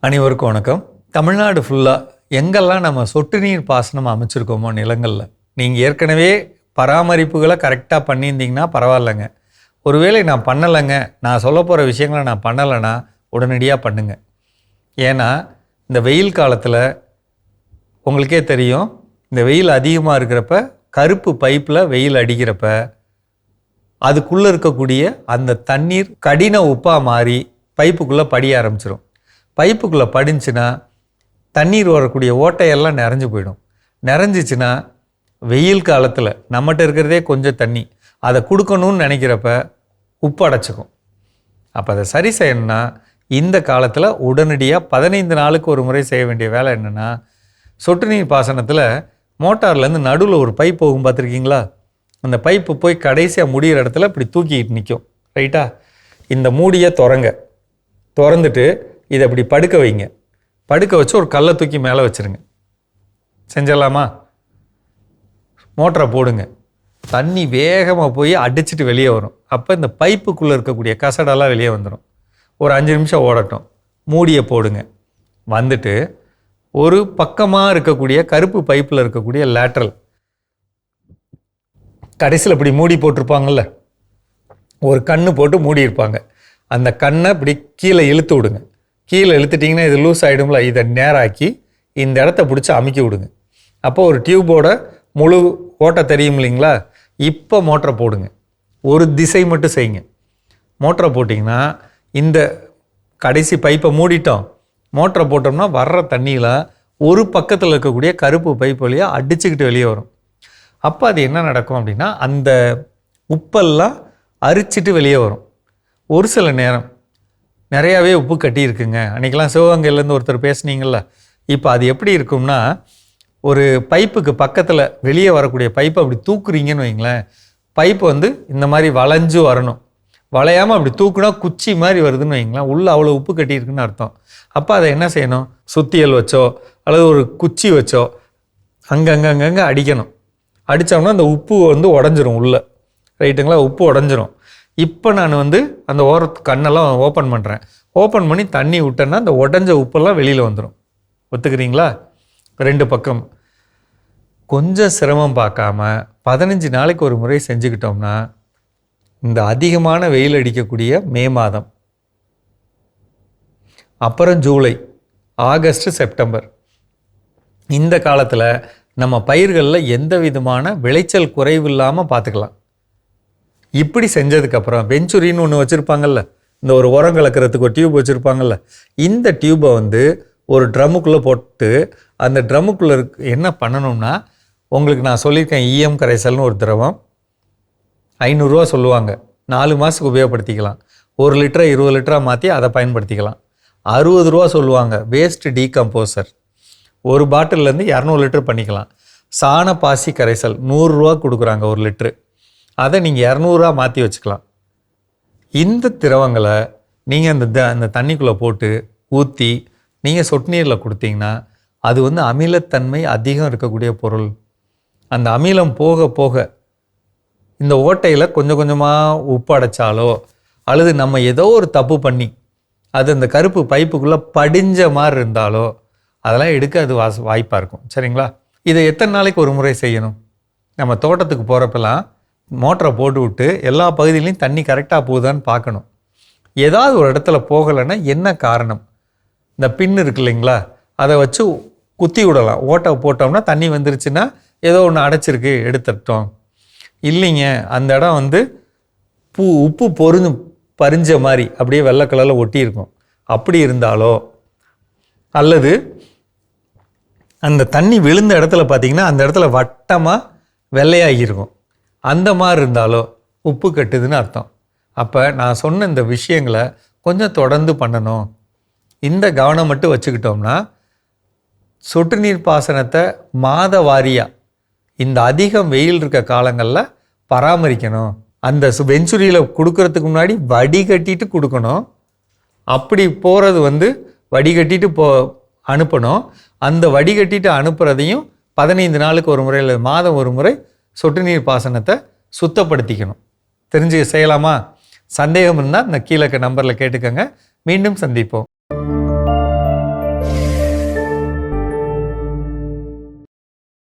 அனைவருக்கும் வணக்கம். தமிழ்நாடு ஃபுல்லாக எங்கெல்லாம் நம்ம சொட்டு நீர் பாசனம் அமைச்சிருக்கோமோ நிலங்களில், நீங்கள் ஏற்கனவே பராமரிப்புகளை கரெக்டாக பண்ணியிருந்தீங்கன்னா பரவாயில்லைங்க. ஒருவேளை நான் பண்ணலைங்க, நான் சொல்ல போகிற விஷயங்களை நான் பண்ணலைன்னா உடனடியாக பண்ணுங்க. ஏன்னா இந்த வெயில் காலத்தில் உங்களுக்கே தெரியும், இந்த வெயில் அதிகமாக இருக்கிறப்ப கருப்பு பைப்பில் வெயில் அடிக்கிறப்ப அதுக்குள்ளே இருக்கக்கூடிய அந்த தண்ணீர் கடின உப்பாக மாறி பைப்புக்குள்ளே படிய ஆரம்பிச்சிடும். பைப்புக்குள்ளே படிஞ்சுன்னா தண்ணீர் வரக்கூடிய ஓட்டையெல்லாம் நிறைஞ்சு போயிடும். நிறைஞ்சிச்சின்னா வெயில் காலத்தில் நம்மகிட்ட இருக்கிறதே கொஞ்சம் தண்ணி, அதை கொடுக்கணும்னு நினைக்கிறப்ப உப்பு அடைச்சிக்கும். அப்போ அதை சரி செய்யணும்னா இந்த காலத்தில் உடனடியாக 15 நாளுக்கு ஒரு முறை செய்ய வேண்டிய வேலை என்னென்னா, சொட்டு நீர் பாசனத்தில் மோட்டார்லேருந்து நடுவில் ஒரு பைப் போகும் பார்த்துருக்கீங்களா? அந்த பைப்பு போய் கடைசியாக முடிகிற இடத்துல இப்படி தூக்கிட்டு நிற்கும், ரைட்டா? இந்த மூடியை திறந்துட்டு இதை அப்படி படுக்க வைங்க. படுக்க வச்சு ஒரு கல்லை தூக்கி மேலே வச்சுருங்க. செஞ்சிடலாமா? மோட்டரை போடுங்க. தண்ணி வேகமாக போய் அடிச்சுட்டு வெளியே வரும். அப்போ இந்த பைப்புக்குள்ளே இருக்கக்கூடிய கசடெல்லாம் வெளியே வந்துடும். ஒரு 5 நிமிஷம் ஓடட்டும். மூடியை போடுங்க. வந்துட்டு ஒரு பக்கமாக இருக்கக்கூடிய கருப்பு பைப்பில் இருக்கக்கூடிய லேட்ரல் கடைசியில் இப்படி மூடி போட்டிருப்பாங்கள்ல, ஒரு கண்ணு போட்டு மூடி இருப்பாங்க. அந்த கண்ணை இப்படி கீழே இழுத்து விடுங்க. கீழே இழுத்துட்டிங்கன்னா இது லூஸ் ஆகிடும்ல, இதை நேராக்கி இந்த இடத்த பிடிச்சி அமுக்கி விடுங்க. அப்போ ஒரு டியூபோட முழு ஓட்டை தெரியும் இல்லைங்களா? இப்போ மோட்டரை போடுங்க. ஒரு திசை மட்டும் செய்யுங்க. மோட்டரை போட்டிங்கன்னா இந்த கடைசி பைப்பை மூடிட்டோம். மோட்டரை போட்டோம்னா வர்ற தண்ணியில் ஒரு பக்கத்தில் இருக்கக்கூடிய கருப்பு பைப் வழியாக அடிச்சுக்கிட்டு வெளியே வரும். அப்போ அது என்ன நடக்கும் அப்படின்னா, அந்த உப்பெல்லாம் அரிச்சிட்டு வெளியே வரும். ஒரு சில நேரம் நிறையாவே உப்பு கட்டி இருக்குங்க. அன்றைக்கெலாம் சிவகங்கையிலேருந்து ஒருத்தர் பேசுனீங்கள்ல, இப்போ அது எப்படி இருக்கும்னா, ஒரு பைப்புக்கு பக்கத்தில் வெளியே வரக்கூடிய பைப்பை அப்படி தூக்குறீங்கன்னு வைங்களேன், பைப்பு இந்த மாதிரி வளைஞ்சு வரணும். வளையாமல் அப்படி தூக்குனா குச்சி மாதிரி வருதுன்னு வைங்களேன், உள்ளே அவ்வளோ உப்பு கட்டியிருக்குன்னு அர்த்தம். அப்போ அதை என்ன செய்யணும்? சுத்தியல் வச்சோ அல்லது ஒரு குச்சி வச்சோ அங்கங்கே அடிக்கணும். அடித்தோம்னா அந்த உப்பு உடஞ்சிரும் உள்ளே, ரைட்டுங்களா? உப்பு உடஞ்சிரும். இப்போ நான் அந்த ஓரத்து கண்ணெல்லாம் ஓப்பன் பண்ணுறேன். ஓப்பன் பண்ணி தண்ணி விட்டேன்னா அந்த உடஞ்ச உப்பெல்லாம் வெளியில் வந்துடும். ஒத்துக்கிறீங்களா? 2 பக்கம் கொஞ்சம் சிரமம் பார்க்காம 15 நாளைக்கு ஒரு முறை செஞ்சுக்கிட்டோம்னா, இந்த அதிகமான வெயில் அடிக்கக்கூடிய மே மாதம், அப்புறம் ஜூலை, ஆகஸ்ட், செப்டம்பர், இந்த காலத்தில் நம்ம பயிர்களில் எந்த விதமான விளைச்சல் குறைவு இல்லாமல் பார்த்துக்கலாம். இப்படி செஞ்சதுக்கப்புறம் வெஞ்சுரின்னு ஒன்று வச்சுருப்பாங்கல்ல, இந்த ஒரு உரம் கலக்கிறதுக்கு ஒரு டியூப் வச்சுருப்பாங்கல்ல, இந்த டியூப்பை ஒரு ட்ரம்முக்குள்ளே போட்டு அந்த ட்ரம்முக்குள்ளே என்ன பண்ணணும்னா, உங்களுக்கு நான் சொல்லியிருக்கேன், ஈயம் கரைசல்னு ஒரு திரவம் 500 ரூபா சொல்லுவாங்க. 4 மாதத்துக்கு உபயோகப்படுத்திக்கலாம். 1 லிட்டரை 20 லிட்டராக மாற்றி அதை பயன்படுத்திக்கலாம். 60 ரூபா சொல்லுவாங்க வேஸ்ட் டீகம்போசர். ஒரு பாட்டிலேருந்து 200 லிட்டர் பண்ணிக்கலாம். சாண பாசி கரைசல் 100 ரூபா கொடுக்குறாங்க 1 லிட்ரு. அதை நீங்கள் 200 மாற்றி வச்சுக்கலாம். இந்த திரவங்களை நீங்கள் அந்த தண்ணிக்குள்ளே போட்டு ஊற்றி நீங்கள் சொட்டு நீரில் கொடுத்தீங்கன்னா, அது அமிலத்தன்மை அதிகம் இருக்கக்கூடிய பொருள். அந்த அமிலம் போக போக இந்த ஓட்டையில் கொஞ்சம் கொஞ்சமாக உப்பு அடைச்சாலோ அல்லது நம்ம ஏதோ ஒரு தப்பு பண்ணி அது அந்த கருப்பு பைப்புக்குள்ளே படிஞ்ச மாதிரி இருந்தாலோ அதெல்லாம் எடுக்க அது வாய்ப்பாக இருக்கும். சரிங்களா? இதை எத்தனை நாளைக்கு ஒரு முறை செய்யணும்? நம்ம தோட்டத்துக்கு போகிறப்பெல்லாம் மோட்டரை போட்டு விட்டு எல்லா பகுதியிலையும் தண்ணி கரெக்டாக போகுதான்னு பார்க்கணும். ஏதாவது ஒரு இடத்துல போகலைன்னா என்ன காரணம்? இந்த பின் இருக்கு இல்லைங்களா, அதை வச்சு குத்தி விடலாம். ஓட்டை போட்டோம்னா தண்ணி வந்துருச்சுன்னா ஏதோ ஒன்று அடைச்சிருக்கு, எடுத்துட்டோம். இல்லைங்க, அந்த இடம் உப்பு பறிஞ்ச மாதிரி அப்படியே வெள்ளை கலரில் ஒட்டி இருக்கும். அப்படி இருந்தாலோ அல்லது அந்த தண்ணி விழுந்த இடத்துல பார்த்தீங்கன்னா அந்த இடத்துல வட்டமாக வெள்ளையாகிருக்கும், அந்த மாதிரி இருந்தாலோ உப்பு கட்டுதுன்னு அர்த்தம். அப்போ நான் சொன்ன இந்த விஷயங்களை கொஞ்சம் தொடர்ந்து பண்ணணும். இந்த கவனம் மட்டும் வச்சுக்கிட்டோம்னா சொட்டு நீர் பாசனத்தை மாத வாரியாக இந்த அதிகம் வெயில் இருக்க காலங்களில் பராமரிக்கணும். அந்த வெஞ்சுரியில் கொடுக்கறதுக்கு முன்னாடி வடிகட்டிட்டு கொடுக்கணும். அப்படி போகிறது வடிகட்டிட்டு அனுப்பணும். அந்த வடிகட்டிட்டு அனுப்புகிறதையும் 15 நாளுக்கு ஒரு முறை இல்லை மாதம் ஒரு முறை சொட்டு நீர் பாசனத்தை சுத்தப்படுத்திக்கணும். செய்யலாமா? சந்தேகம் இருந்தால் இந்த கீழே நம்பரில் கேட்டுக்கோங்க. மீண்டும் சந்திப்போம்.